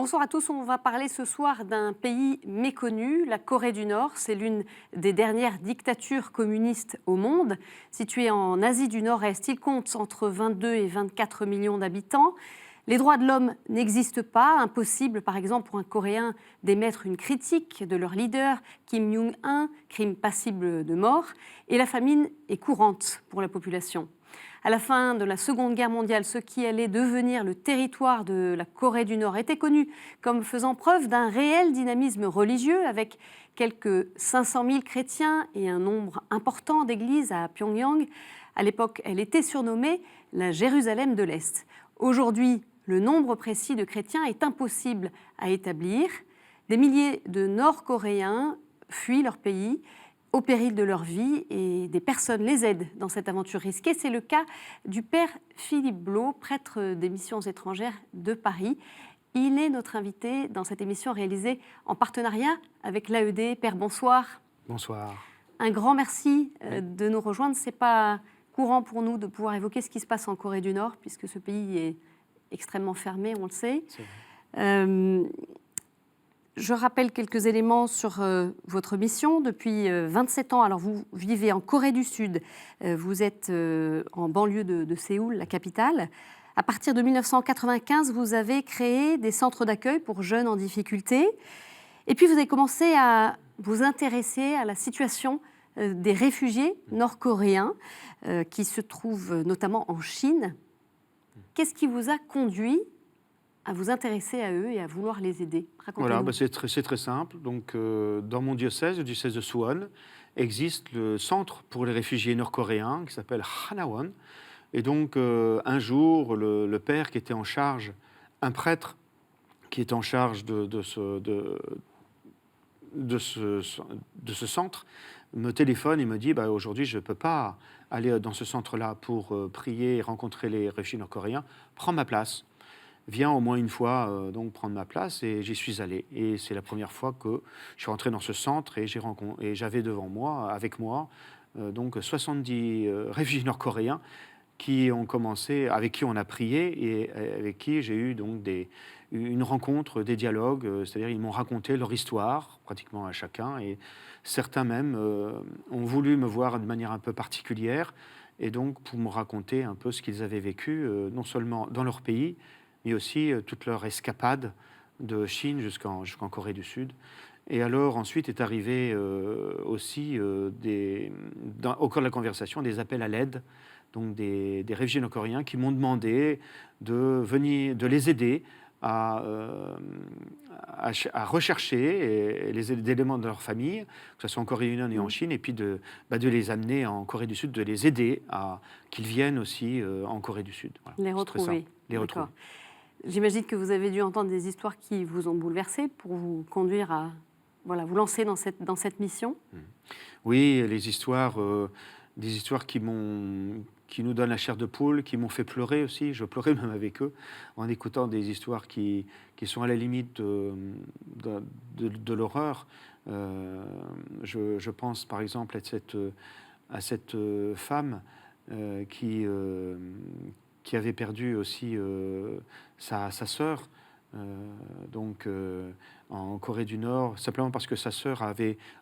Bonsoir à tous, on va parler ce soir d'un pays méconnu, la Corée du Nord. C'est l'une des dernières dictatures communistes au monde. Située en Asie du Nord-Est, il compte entre 22 et 24 millions d'habitants. Les droits de l'homme n'existent pas. Impossible, par exemple, pour un Coréen d'émettre une critique de leur leader, Kim Jong-un, crime passible de mort. Et la famine est courante pour la population. À la fin de la Seconde Guerre mondiale, ce qui allait devenir le territoire de la Corée du Nord était connu comme faisant preuve d'un réel dynamisme religieux, avec quelques 500 000 chrétiens et un nombre important d'églises à Pyongyang. À l'époque, elle était surnommée la Jérusalem de l'Est. Aujourd'hui, le nombre précis de chrétiens est impossible à établir. Des milliers de Nord-Coréens fuient leur pays au péril de leur vie, et des personnes les aident dans cette aventure risquée. C'est le cas du père Philippe Blo, prêtre des missions étrangères de Paris. Il est notre invité dans cette émission réalisée en partenariat avec l'AED. Père, bonsoir. Bonsoir. Un grand merci de nous rejoindre. Ce n'est pas courant pour nous de pouvoir évoquer ce qui se passe en Corée du Nord, puisque ce pays est extrêmement fermé, on le sait. Je rappelle quelques éléments sur votre mission. Depuis 27 ans, alors vous vivez en Corée du Sud, vous êtes en banlieue de Séoul, la capitale. À partir de 1995, vous avez créé des centres d'accueil pour jeunes en difficulté. Et puis vous avez commencé à vous intéresser à la situation des réfugiés nord-coréens qui se trouvent notamment en Chine. Qu'est-ce qui vous a conduit à vous intéresser à eux et à vouloir les aider? Voilà, c'est très simple. Donc, dans mon diocèse, le diocèse de Suwon, existe le centre pour les réfugiés nord-coréens qui s'appelle Hanawon. Et donc, un jour, le père qui était en charge, un prêtre qui est en charge de ce centre, me téléphone et me dit aujourd'hui, je ne peux pas aller dans ce centre-là pour prier et rencontrer les réfugiés nord-coréens. Prends ma place. Viens au moins une fois donc prendre ma place, et j'y suis allé. Et c'est la première fois que je suis rentré dans ce centre, et j'avais devant moi, avec moi, donc 70 réfugiés nord-coréens qui ont commencé, avec qui on a prié et avec qui j'ai eu donc une rencontre, des dialogues, c'est-à-dire ils m'ont raconté leur histoire, pratiquement à chacun, et certains même ont voulu me voir de manière un peu particulière, et donc pour me raconter un peu ce qu'ils avaient vécu, non seulement dans leur pays, mais aussi toute leur escapade de Chine jusqu'en Corée du Sud. Et alors, ensuite est arrivé aussi, au cours de la conversation, des appels à l'aide, donc des réfugiés nord-coréens qui m'ont demandé de les aider à rechercher les éléments de leur famille, que ce soit en Corée du Nord et en Chine, et puis de les amener en Corée du Sud, de les aider à qu'ils viennent aussi en Corée du Sud. Voilà. Les retrouver. Les retrouver. J'imagine que vous avez dû entendre des histoires qui vous ont bouleversé pour vous conduire à vous lancer dans cette mission. Oui, des histoires qui nous donnent la chair de poule, qui m'ont fait pleurer aussi. Je pleurais même avec eux en écoutant des histoires qui sont à la limite de l'horreur. Je pense par exemple à cette femme qui avait perdu aussi sa sœur, en Corée du Nord, simplement parce que sa sœur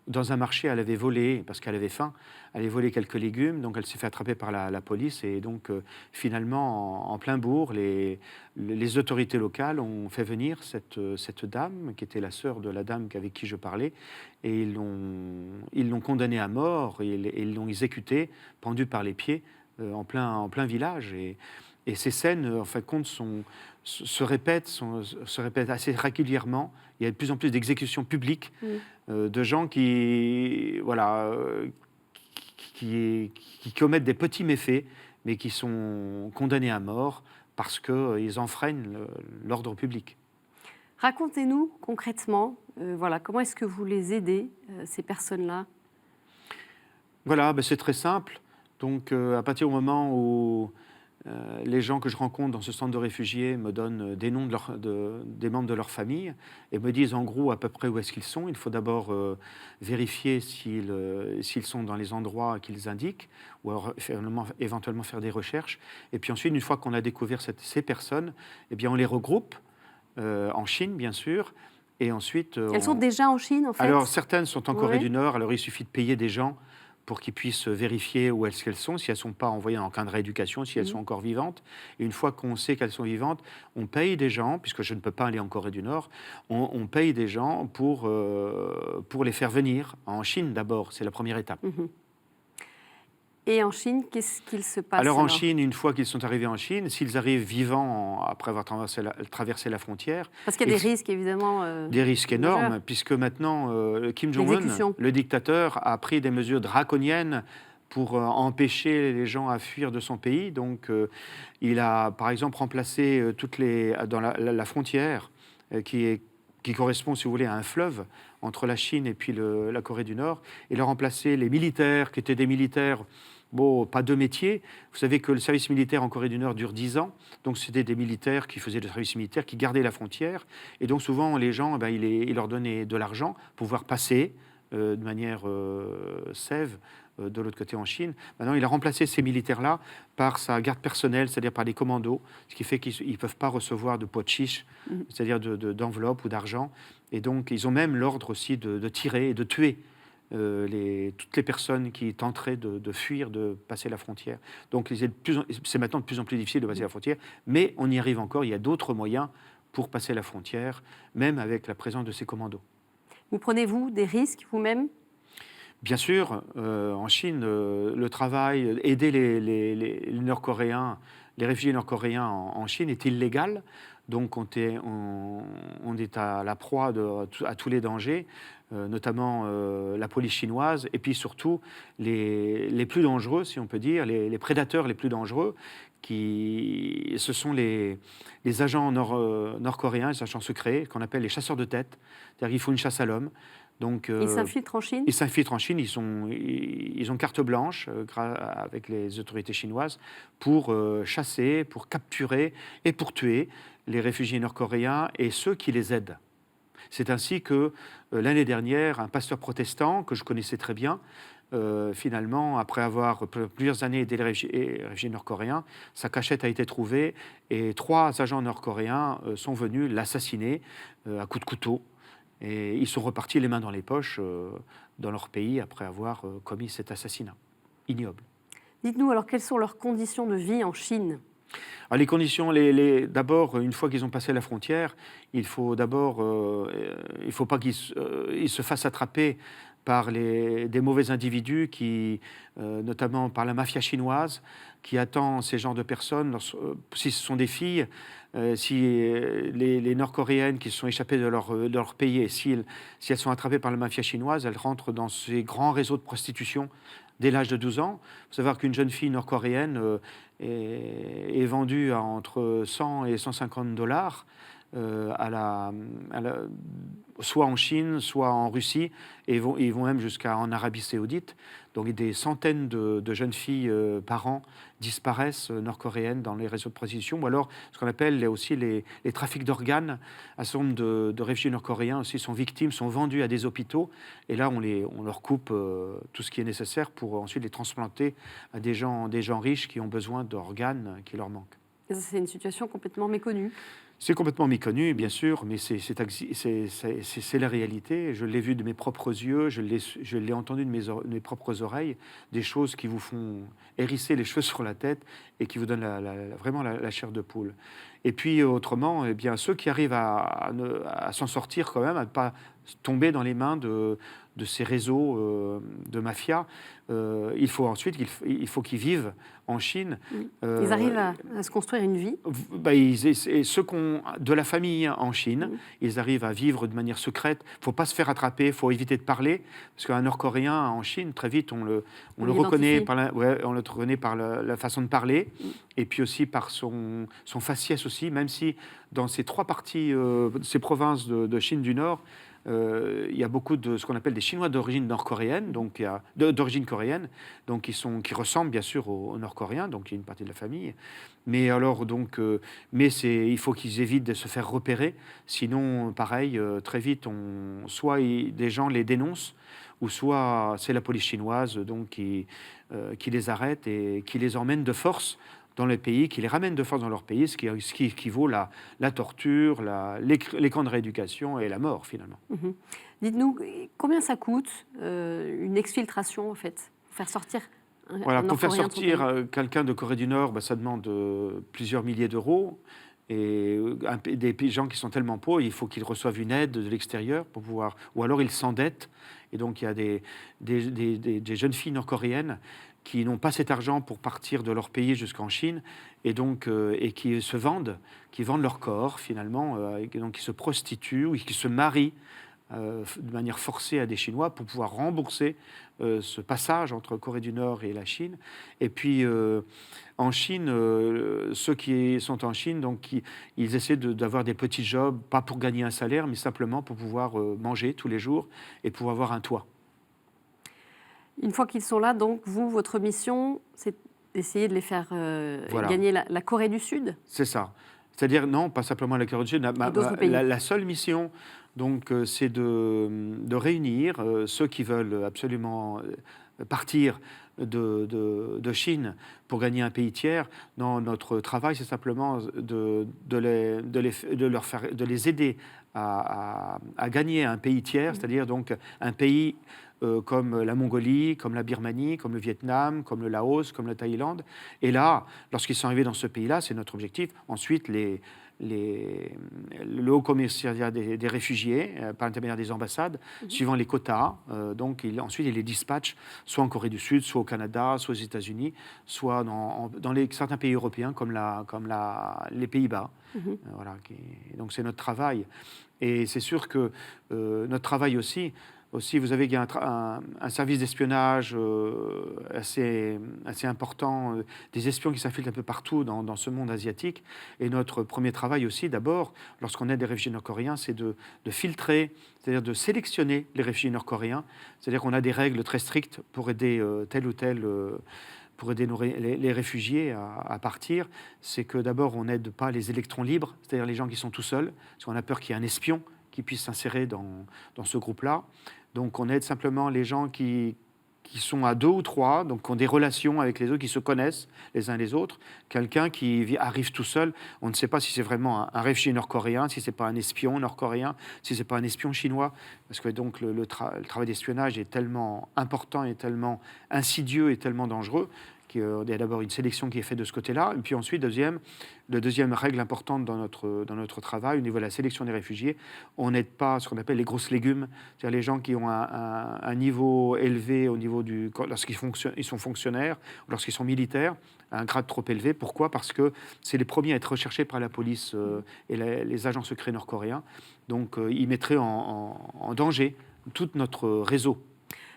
dans un marché, elle avait volé, parce qu'elle avait faim, elle avait volé quelques légumes, donc elle s'est fait attraper par la police, et donc finalement, en plein bourg, les autorités locales ont fait venir cette dame, qui était la sœur de la dame avec qui je parlais, et ils l'ont condamnée à mort, et ils l'ont exécutée, pendue par les pieds, en plein village. Et ces scènes, en fin de compte, se répètent assez régulièrement. Il y a de plus en plus d'exécutions publiques de gens qui commettent des petits méfaits, mais qui sont condamnés à mort parce qu'ils enfreignent l'ordre public. Racontez-nous concrètement, comment est-ce que vous les aidez, ces personnes-là? Voilà, c'est très simple. Donc, à partir du moment où les gens que je rencontre dans ce centre de réfugiés me donnent des noms des membres de leur famille et me disent en gros à peu près où est-ce qu'ils sont. Il faut d'abord vérifier s'ils sont dans les endroits qu'ils indiquent, ou alors éventuellement faire des recherches. Et puis ensuite, une fois qu'on a découvert ces personnes, eh bien on les regroupe en Chine, bien sûr. Et ensuite, Elles sont déjà en Chine, en fait? alors, certaines sont en Corée Oui. du Nord. Alors, il suffit de payer des gens pour qu'ils puissent vérifier où est-ce qu'elles sont, si elles ne sont pas envoyées en camp de rééducation, si elles sont encore vivantes. Et une fois qu'on sait qu'elles sont vivantes, on paye des gens, puisque je ne peux pas aller en Corée du Nord, on paye des gens pour les faire venir en Chine d'abord. C'est la première étape. Et en Chine, qu'est-ce qu'il se passe Alors en Chine, une fois qu'ils sont arrivés en Chine, s'ils arrivent vivants après avoir traversé la frontière... Parce qu'il y a des risques, évidemment. Des risques énormes, majeurs. puisque maintenant, Kim Jong-un, le dictateur, a pris des mesures draconiennes pour empêcher les gens à fuir de son pays. Donc il a, par exemple, remplacé dans la frontière, qui correspond, si vous voulez, à un fleuve entre la Chine et puis la Corée du Nord. Il a remplacé les militaires, qui étaient des militaires... Bon, pas de métier. Vous savez que le service militaire en Corée du Nord dure 10 ans. Donc, c'était des militaires qui faisaient le service militaire, qui gardaient la frontière. Et donc, souvent, les gens, il leur donnait de l'argent pour pouvoir passer de manière safe de l'autre côté en Chine. Maintenant, il a remplacé ces militaires-là par sa garde personnelle, c'est-à-dire par des commandos, ce qui fait qu'ils ne peuvent pas recevoir de pots de chiche, c'est-à-dire d'enveloppes ou d'argent. Et donc, ils ont même l'ordre aussi de tirer et de tuer toutes les personnes qui tenteraient de fuir, de passer la frontière. Donc c'est maintenant de plus en plus difficile de passer la frontière, mais on y arrive encore. Il y a d'autres moyens pour passer la frontière, même avec la présence de ces commandos. Vous prenez-vous des risques vous-même ? Bien sûr, en Chine, le travail, aider les Nord-Coréens, les réfugiés nord-coréens en Chine est illégal. Donc on est à la proie à tous les dangers, notamment la police chinoise, et puis surtout les plus dangereux, si on peut dire, les prédateurs les plus dangereux, ce sont les agents nord-coréens, les agents secrets, qu'on appelle les chasseurs de tête. C'est-à-dire qu'ils font une chasse à l'homme. Donc, ils s'infiltrent en Chine ? Ils s'infiltrent en Chine, ils ont carte blanche avec les autorités chinoises pour chasser, pour capturer et pour tuer les réfugiés nord-coréens et ceux qui les aident. C'est ainsi que l'année dernière, un pasteur protestant que je connaissais très bien, finalement, après avoir plusieurs années aidé les réfugiés nord-coréens, sa cachette a été trouvée et 3 agents nord-coréens sont venus l'assassiner à coups de couteau. Et ils sont repartis les mains dans les poches dans leur pays après avoir commis cet assassinat ignoble. Dites-nous alors, quelles sont leurs conditions de vie en Chine ? Alors, les conditions, d'abord, une fois qu'ils ont passé la frontière, il faut pas qu'ils se fassent attraper par des mauvais individus, notamment par la mafia chinoise, qui attend ces genres de personnes. Si ce sont des filles, si les Nord-Coréennes qui se sont échappées de leur pays, et si elles sont attrapées par la mafia chinoise, elles rentrent dans ces grands réseaux de prostitution dès l'âge de 12 ans. Il faut savoir qu'une jeune fille nord-coréenne est vendue à entre 100 et 150 $, soit en Chine, soit en Russie, et ils vont même jusqu'en Arabie Saoudite. Donc des centaines de jeunes filles par an disparaissent nord-coréennes dans les réseaux de prostitution, ou alors ce qu'on appelle aussi les trafics d'organes. Un certain nombre de réfugiés nord-coréens aussi sont victimes, sont vendus à des hôpitaux, et là on leur coupe tout ce qui est nécessaire pour ensuite les transplanter à des gens riches qui ont besoin d'organes qui leur manquent. Et ça, c'est une situation complètement méconnue. C'est complètement méconnu, bien sûr, mais c'est la réalité. Je l'ai vu de mes propres yeux, je l'ai entendu de mes propres oreilles, des choses qui vous font hérisser les cheveux sur la tête et qui vous donnent vraiment la chair de poule. Et puis autrement, eh bien, ceux qui arrivent à s'en sortir quand même, à ne pas tomber dans les mains de ces réseaux de mafia, il faut ensuite qu'ils vivent en Chine. Ils arrivent à se construire une vie. Ceux qui ont de la famille en Chine, ils arrivent à vivre de manière secrète. Il ne faut pas se faire attraper, il faut éviter de parler, parce qu'un Nord-Coréen en Chine, très vite, on le reconnaît par la façon de parler, et puis aussi par son faciès aussi, même si dans ces 3 parties, ces provinces de Chine du Nord, il y a beaucoup de ce qu'on appelle des Chinois d'origine nord-coréenne, donc d'origine coréenne, donc qui ressemblent bien sûr aux Nord-Coréens, donc il y a une partie de la famille. Mais alors il faut qu'ils évitent de se faire repérer, sinon pareil, très vite, soit des gens les dénoncent, ou soit c'est la police chinoise donc qui les arrête et qui les emmène de force dans les pays, qui les ramènent de force dans leur pays, ce qui équivaut à la torture, les camps de rééducation et la mort, finalement. Dites-nous, combien ça coûte une exfiltration, en fait, pour faire sortir Voilà, un pour faire Nord-Coréen de son pays? sortir quelqu'un de Corée du Nord, ça demande plusieurs milliers d'euros. Et des gens qui sont tellement pauvres, il faut qu'ils reçoivent une aide de l'extérieur pour pouvoir... Ou alors ils s'endettent. Et donc il y a des jeunes filles nord-coréennes qui n'ont pas cet argent pour partir de leur pays jusqu'en Chine et qui se vendent, qui vendent leur corps finalement, et donc qui se prostituent ou qui se marient de manière forcée à des Chinois pour pouvoir rembourser ce passage entre Corée du Nord et la Chine. Et puis en Chine, ceux qui sont en Chine, donc ils essaient d'avoir des petits jobs, pas pour gagner un salaire, mais simplement pour pouvoir manger tous les jours et pour avoir un toit. Une fois qu'ils sont là, donc vous, votre mission, c'est d'essayer de les faire gagner la Corée du Sud? C'est ça. C'est-à-dire, non, pas simplement la Corée du Sud. La seule mission, donc, c'est de réunir ceux qui veulent absolument partir de Chine pour gagner un pays tiers. Non, notre travail, c'est simplement de les aider à gagner un pays tiers, c'est-à-dire donc un pays comme la Mongolie, comme la Birmanie, comme le Vietnam, comme le Laos, comme la Thaïlande. Et là, lorsqu'ils sont arrivés dans ce pays-là, c'est notre objectif. Ensuite, le Haut Commissariat des réfugiés, par l'intermédiaire des ambassades, suivant les quotas, ensuite, ils les dispatchent soit en Corée du Sud, soit au Canada, soit aux États-Unis, soit dans certains pays européens comme les Pays-Bas. Voilà, donc c'est notre travail. Et c'est sûr que notre travail aussi, vous avez un service d'espionnage assez important, des espions qui s'infiltrent un peu partout dans ce monde asiatique. Et notre premier travail aussi, d'abord, lorsqu'on aide des réfugiés nord-coréens, c'est de filtrer, c'est-à-dire de sélectionner les réfugiés nord-coréens. C'est-à-dire qu'on a des règles très strictes pour aider tel ou tel... pour aider les réfugiés à partir. C'est que d'abord, on n'aide pas les électrons libres, c'est-à-dire les gens qui sont tout seuls, parce qu'on a peur qu'il y ait un espion qui puisse s'insérer dans ce groupe-là. Donc on aide simplement les gens qui sont à 2 ou 3, donc qui ont des relations avec les autres, qui se connaissent les uns les autres. Quelqu'un qui arrive tout seul, on ne sait pas si c'est vraiment un réfugié nord-coréen, si ce n'est pas un espion nord-coréen, si ce n'est pas un espion chinois, parce que donc le travail d'espionnage est tellement important et tellement insidieux et tellement dangereux qu'il y a d'abord une sélection qui est faite de ce côté-là. Et puis ensuite, la deuxième règle importante dans notre travail, au niveau de la sélection des réfugiés, on n'aide pas ce qu'on appelle les grosses légumes, c'est-à-dire les gens qui ont un niveau élevé au niveau lorsqu'ils sont fonctionnaires, lorsqu'ils sont militaires, un grade trop élevé. Pourquoi ? Parce que c'est les premiers à être recherchés par la police et les agents secrets nord-coréens. Donc, ils mettraient en danger tout notre réseau.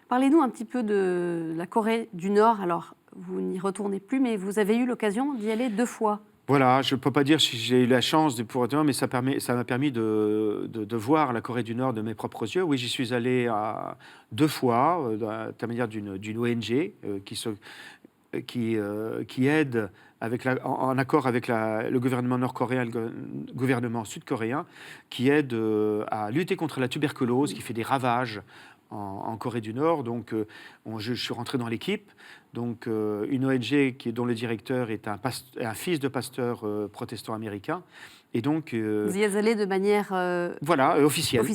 Parlez-nous un petit peu de la Corée du Nord. Alors, vous n'y retournez plus, mais vous avez eu l'occasion d'y aller 2 fois. Voilà, je ne peux pas dire si j'ai eu la chance de pouvoir mais ça m'a permis de voir la Corée du Nord de mes propres yeux. Oui, j'y suis allé 2 fois, à l'intermédiaire d'une ONG qui aide en accord avec le gouvernement nord-coréen et le gouvernement sud-coréen, qui aide à lutter contre la tuberculose, qui fait des ravages en Corée du Nord. Donc, je suis rentré dans l'équipe. Donc, une ONG dont le directeur est un fils de pasteur protestant américain. Et donc, vous y êtes allé de manière officielle.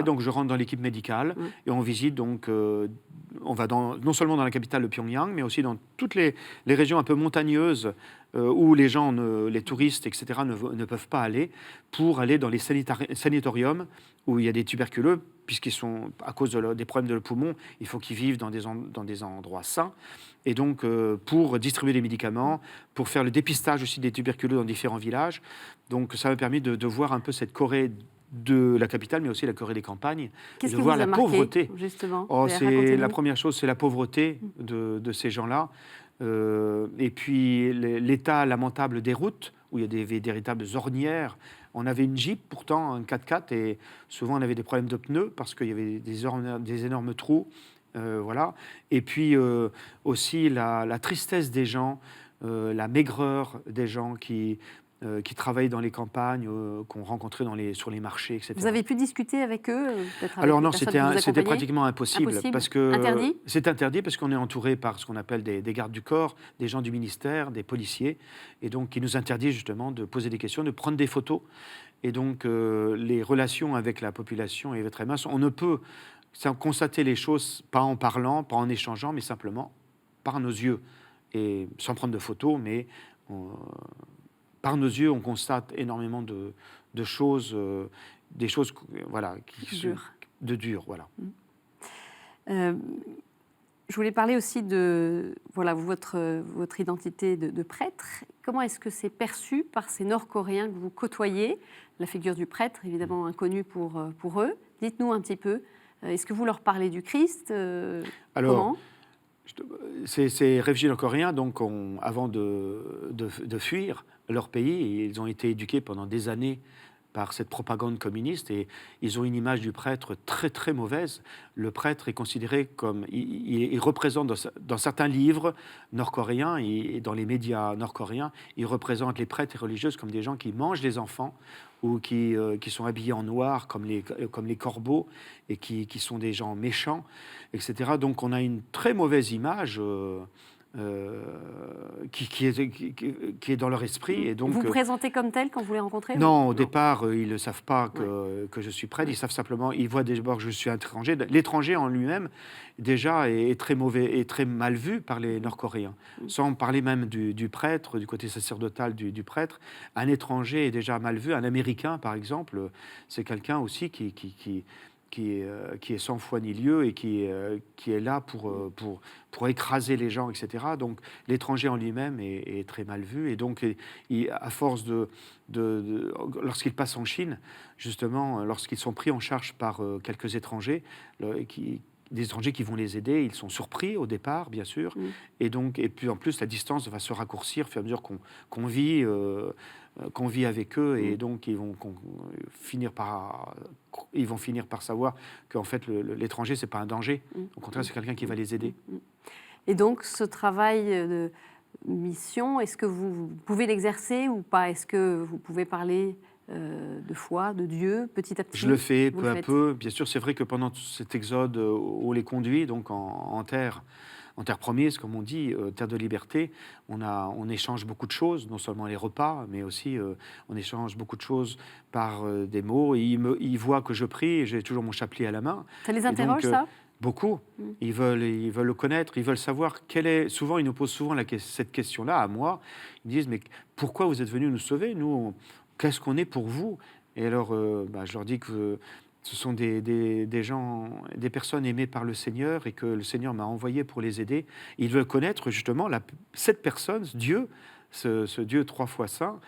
Donc, je rentre dans l'équipe médicale et on visite. Donc, on va non seulement dans la capitale de Pyongyang, mais aussi dans toutes les régions un peu montagneuses où les touristes, etc., ne peuvent pas aller, pour aller dans les sanatoriums où il y a des tuberculeux, puisqu'ils sont, à cause des problèmes de poumon, il faut qu'ils vivent dans des endroits sains. Et donc, pour distribuer des médicaments, pour faire le dépistage aussi des tuberculeux dans différents villages. Donc, ça m'a permis de voir un peu cette Corée de la capitale, mais aussi la Corée des campagnes. Qu'est-ce de qui voir vous a la marqué, pauvreté. Justement, La première chose, c'est la pauvreté de ces gens-là. Et puis, l'état lamentable des routes, où il y a des véritables ornières. On avait une Jeep, pourtant, un 4x4, et souvent, on avait des problèmes de pneus, parce qu'il y avait des énormes trous. Voilà. Et puis, aussi, la tristesse des gens, la maigreur des gens qui qui travaillent dans les campagnes, qu'on rencontrait sur les marchés, etc. Vous avez pu discuter avec eux peut-être avec Alors les non, personnes qui vous c'était accompagnaient pratiquement impossible. Parce que Interdit c'est interdit parce qu'on est entouré par ce qu'on appelle des gardes du corps, des gens du ministère, des policiers, et donc qui nous interdit justement de poser des questions, de prendre des photos. Et donc les relations avec la population est très mince. On ne peut constater les choses pas en parlant, pas en échangeant, mais simplement par nos yeux. Et sans prendre de photos, mais par nos yeux, on constate énormément de choses, des choses voilà, de dures. Voilà. Je voulais parler aussi de votre identité de prêtre. Comment est-ce que c'est perçu par ces Nord-Coréens que vous côtoyez? La figure du prêtre, évidemment inconnue pour eux. Dites-nous un petit peu, est-ce que vous leur parlez du Christ? Alors, ces réfugiés nord-coréens, donc, avant de fuir leur pays, ils ont été éduqués pendant des années par cette propagande communiste, et ils ont une image du prêtre très très mauvaise. Le prêtre est considéré comme... Il représente dans certains livres nord-coréens et dans les médias nord-coréens, il représente les prêtres et religieuses comme des gens qui mangent les enfants ou qui sont habillés en noir comme les corbeaux et qui sont des gens méchants, etc. Donc on a une très mauvaise image qui est dans leur esprit. Et donc, vous vous présentez comme tel quand vous les rencontrez? Non, au départ, ils ne savent pas que je suis prêtre. Ils savent simplement, ils voient d'abord que je suis étranger. L'étranger en lui-même, déjà, est très mauvais et très mal vu par les Nord-Coréens. Sans parler même du prêtre, du côté sacerdotal du prêtre. Un étranger est déjà mal vu. Un Américain, par exemple, c'est quelqu'un aussi qui est sans foi ni lieu et qui est là pour écraser les gens, etc. Donc l'étranger en lui-même est très mal vu. Et donc, à force lorsqu'ils passent en Chine, justement, lorsqu'ils sont pris en charge par quelques étrangers, des étrangers qui vont les aider, ils sont surpris au départ, bien sûr. Et puis en plus, la distance va se raccourcir au fur et à mesure qu'on vit avec eux, et donc ils vont finir par savoir qu'en fait l'étranger c'est pas un danger, au contraire c'est quelqu'un qui va les aider. Et donc ce travail de mission, est-ce que vous pouvez l'exercer ou pas? Est-ce que vous pouvez parler de foi, de Dieu, petit à petit? Je le fais peu à peu. Bien sûr, c'est vrai que pendant cet exode, on les conduit donc en terre promise, comme on dit, terre de liberté, on échange beaucoup de choses, non seulement les repas, mais aussi on échange beaucoup de choses par des mots. Et ils voient que je prie, et j'ai toujours mon chapelet à la main. Ça les interroge, ça? Beaucoup. Ils veulent le connaître, ils veulent savoir souvent, ils nous posent souvent cette question-là à moi. Ils disent, mais pourquoi vous êtes venus nous sauver? Nous, qu'est-ce qu'on est pour vous? Et alors, je leur dis que ce sont des gens, des personnes aimées par le Seigneur et que le Seigneur m'a envoyé pour les aider. Ils veulent connaître justement cette personne, Dieu, ce Dieu 3 fois saint,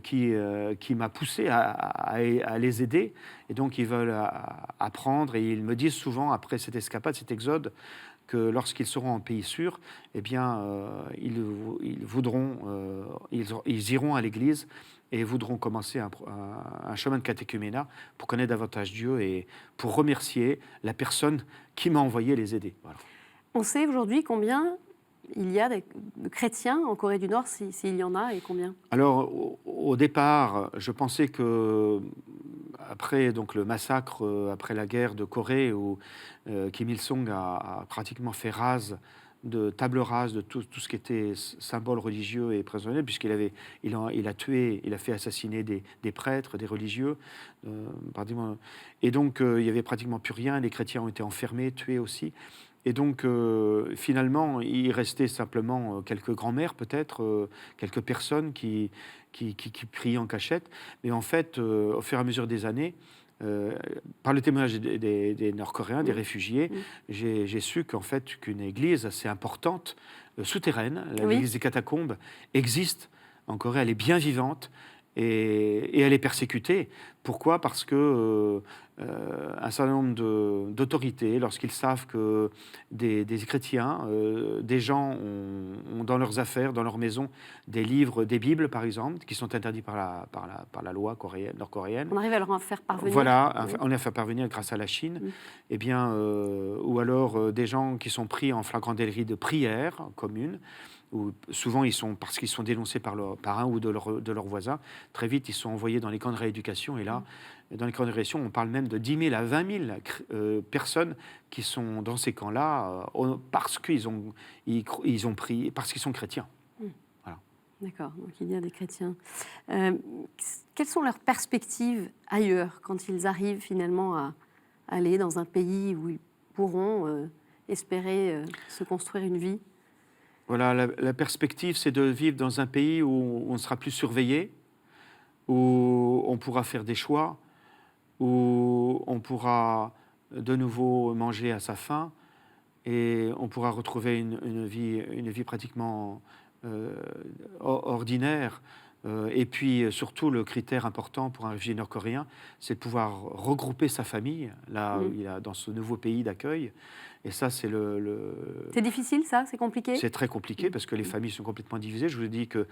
qui m'a poussé à les aider. Et donc, ils veulent apprendre, et ils me disent souvent, après cette escapade, cet exode, que lorsqu'ils seront en pays sûr, eh bien, ils iront à l'église et voudront commencer un chemin de catéchuménat pour connaître davantage Dieu et pour remercier la personne qui m'a envoyé les aider. Voilà. On sait aujourd'hui combien il y a de chrétiens en Corée du Nord, s'il y en a, et combien? Alors, au départ, je pensais que après donc, le massacre, après la guerre de Corée, où Kim Il-sung a pratiquement fait table rase de tout ce qui était symbole religieux et présentiel, puisqu'il a fait assassiner des prêtres, des religieux, et donc il n'y avait pratiquement plus rien. Les chrétiens ont été enfermés, tués aussi. Et donc, finalement, il restait simplement quelques grands-mères, peut-être, quelques personnes qui priaient en cachette. Mais en fait, au fur et à mesure des années, par le témoignage des Nord-Coréens, des réfugiés, j'ai su qu'une église assez importante, souterraine, l'église des catacombes, existe en Corée. Elle est bien vivante. Et elle est persécutée Pourquoi ? Parce que un certain nombre d'autorités, lorsqu'ils savent que des chrétiens, des gens ont dans leurs affaires, dans leur maison, des livres, des Bibles par exemple, qui sont interdits par la loi nord-coréenne. On arrive à leur en faire parvenir. Voilà, Oui. on les a fait parvenir grâce à la Chine. Mm. Eh bien, ou alors des gens qui sont pris en flagrant délit de prière commune, où souvent parce qu'ils sont dénoncés par un ou de leurs voisins, très vite ils sont envoyés dans les camps de rééducation. Et là, dans les camps de rééducation, on parle même de 10 000 à 20 000 personnes qui sont dans ces camps-là parce qu'ils ont pris, parce qu'ils sont chrétiens. Voilà. D'accord, donc il y a des chrétiens. Quelles sont leurs perspectives ailleurs quand ils arrivent finalement à aller dans un pays où ils pourront espérer se construire une vie ? Voilà, la perspective, c'est de vivre dans un pays où on ne sera plus surveillé, où on pourra faire des choix, où on pourra de nouveau manger à sa faim et on pourra retrouver une vie pratiquement ordinaire. Et puis surtout, le critère important pour un réfugié nord-coréen, c'est de pouvoir regrouper sa famille là, dans ce nouveau pays d'accueil. Et ça, c'est C'est difficile, ça ? C'est compliqué ? C'est très compliqué parce que les familles sont complètement divisées. Je vous ai dit que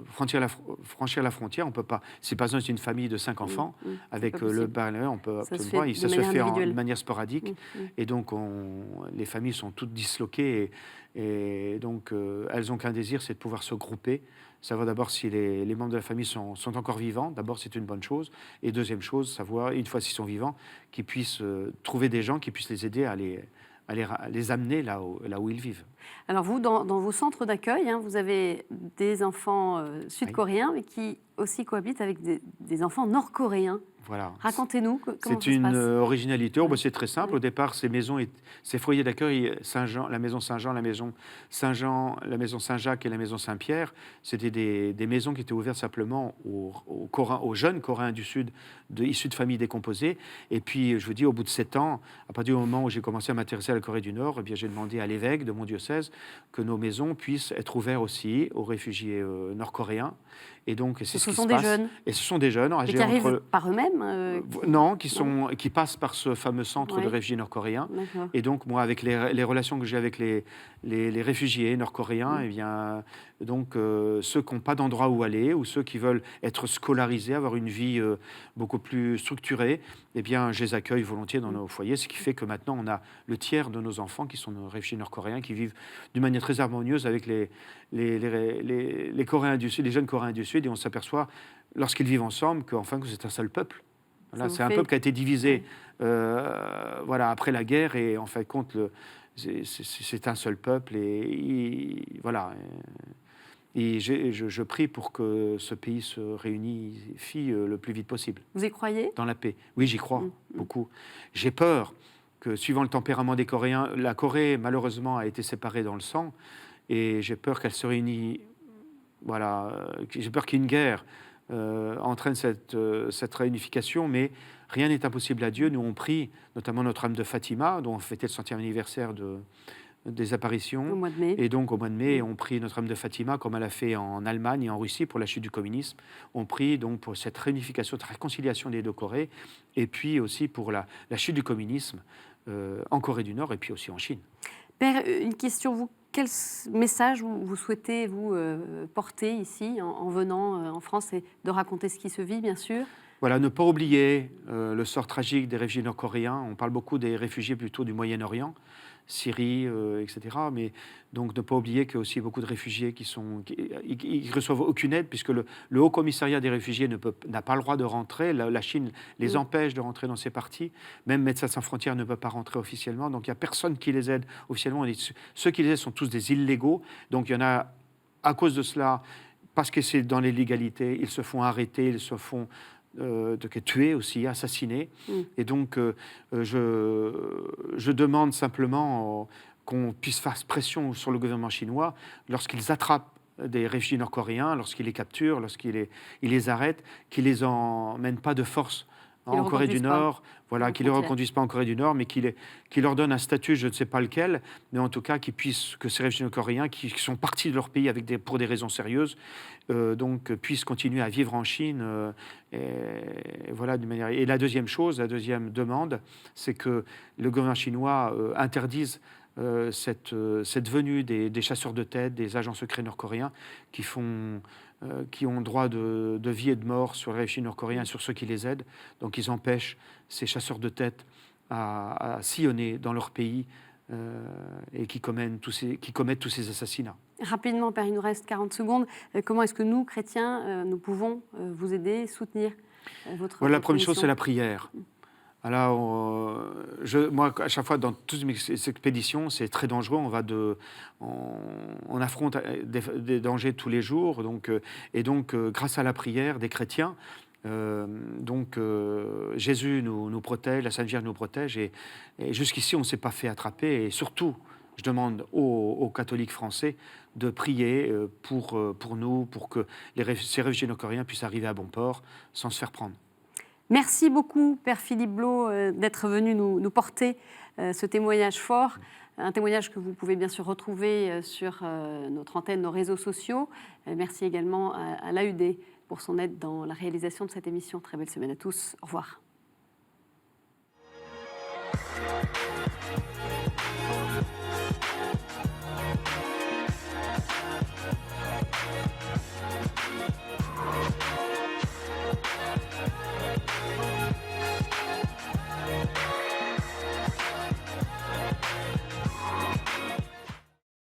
franchir la frontière, on peut pas. Si par exemple c'est une famille de 5 enfants, avec le balayeur, on peut absolument. Ça se fait de manière sporadique. Et donc, les familles sont toutes disloquées. Et donc, elles n'ont qu'un désir, c'est de pouvoir se grouper. Savoir d'abord si les membres de la famille sont encore vivants. D'abord, c'est une bonne chose. Et deuxième chose, savoir, une fois s'ils sont vivants, qu'ils puissent trouver des gens qui puissent les aider à les amener là où ils vivent. Alors vous, dans vos centres d'accueil, vous avez des enfants sud-coréens, mais qui aussi cohabitent avec des enfants nord-coréens. Voilà. Racontez-nous comment ça se passe. C'est une originalité. C'est très simple. Au départ, ces foyers d'accueil, Saint-Jean, la maison Saint-Jean, la maison Saint-Jean, la maison Saint-Jacques et la maison Saint-Pierre, c'était des maisons qui étaient ouvertes simplement aux jeunes Coréens du Sud, issus de familles décomposées. Et puis, je vous dis, au bout de 7 ans, à partir du moment où j'ai commencé à m'intéresser à la Corée du Nord, eh bien, j'ai demandé à l'évêque de mon diocèse que nos maisons puissent être ouvertes aussi aux réfugiés nord-coréens. Et donc, c'est ce qui se passe. Jeunes. Et ce sont des jeunes. Mais qui arrivent par eux-mêmes Non, qui passent par ce fameux centre de réfugiés nord-coréens. D'accord. Et donc, moi, avec les relations que j'ai avec les réfugiés nord-coréens, eh bien, donc, ceux qui n'ont pas d'endroit où aller ou ceux qui veulent être scolarisés, avoir une vie beaucoup plus structurée, eh bien, je les accueille volontiers dans nos foyers. Ce qui fait que maintenant, on a le tiers de nos enfants qui sont nos réfugiés nord-coréens, qui vivent d'une manière très harmonieuse avec les Coréens du Sud, les jeunes Coréens du Sud. Et on s'aperçoit, lorsqu'ils vivent ensemble, que c'est un seul peuple. Voilà, c'est un peuple qui a été divisé après la guerre. Et en fin de compte, c'est un seul peuple. Voilà. Et je prie pour que ce pays se réunifie le plus vite possible. Vous y croyez ? Dans la paix. Oui, j'y crois beaucoup. J'ai peur que, suivant le tempérament des Coréens, la Corée, malheureusement, a été séparée dans le sang. Et j'ai peur qu'elle se réunisse. Voilà. J'ai peur qu'une guerre entraîne cette réunification, mais rien n'est impossible à Dieu. Nous, on prie, notamment Notre-Dame de Fatima, dont on fêtait le 100e anniversaire des apparitions. Au mois de mai. Et donc, au mois de mai, on prie Notre-Dame de Fatima, comme elle a fait en Allemagne et en Russie pour la chute du communisme. On prie donc pour cette réunification, cette réconciliation des deux Corées, et puis aussi pour la chute du communisme en Corée du Nord et puis aussi en Chine. Père, une question, quel message vous souhaitez porter ici en venant en France, et de raconter ce qui se vit, bien sûr ? Voilà, ne pas oublier le sort tragique des réfugiés nord-coréens. On parle beaucoup des réfugiés plutôt du Moyen-Orient, Syrie, etc. Mais donc ne pas oublier qu'il y a aussi beaucoup de réfugiés qui reçoivent aucune aide, puisque le Haut Commissariat des réfugiés n'a pas le droit de rentrer. La Chine les empêche de rentrer dans ces parties. Même Médecins sans frontières ne peut pas rentrer officiellement. Donc il n'y a personne qui les aide officiellement. Ceux qui les aident sont tous des illégaux. Donc il y en a, à cause de cela, parce que c'est dans l'illégalité, ils se font arrêter, ils se font tués aussi, assassinés. Et donc, je demande simplement qu'on puisse faire pression sur le gouvernement chinois lorsqu'ils attrapent des réfugiés nord-coréens, lorsqu'ils les capturent, lorsqu'ils les arrêtent, qu'ils les emmènent pas de force en Corée du Nord, voilà, qui ne les reconduisent pas en Corée du Nord, mais qui leur donne un statut, je ne sais pas lequel, mais en tout cas que ces réfugiés nord-coréens qui sont partis de leur pays pour des raisons sérieuses, donc puissent continuer à vivre en Chine. Voilà, d'une manière. Et la deuxième demande, c'est que le gouvernement chinois interdise cette venue des chasseurs de tête, des agents secrets nord-coréens qui ont droit de vie et de mort sur les réfugiés nord-coréens et sur ceux qui les aident. Donc ils empêchent ces chasseurs de tête à sillonner dans leur pays et qui commettent tous ces assassinats. Rapidement, Père, il nous reste 40 secondes. Comment est-ce que nous, chrétiens, nous pouvons vous aider, soutenir la première chose, c'est la prière. Alors, moi, à chaque fois, dans toutes mes expéditions, c'est très dangereux. On affronte des dangers tous les jours. Donc, grâce à la prière des chrétiens, Jésus nous protège, la Sainte Vierge nous protège. Et jusqu'ici, on ne s'est pas fait attraper. Et surtout, je demande aux catholiques français de prier pour nous, pour que ces réfugiés nord-coréens puissent arriver à bon port sans se faire prendre. Merci beaucoup, Père Philippe Blot, d'être venu nous porter ce témoignage fort. Un témoignage que vous pouvez bien sûr retrouver sur notre antenne, nos réseaux sociaux. Merci également à l'AUD pour son aide dans la réalisation de cette émission. Très belle semaine à tous. Au revoir.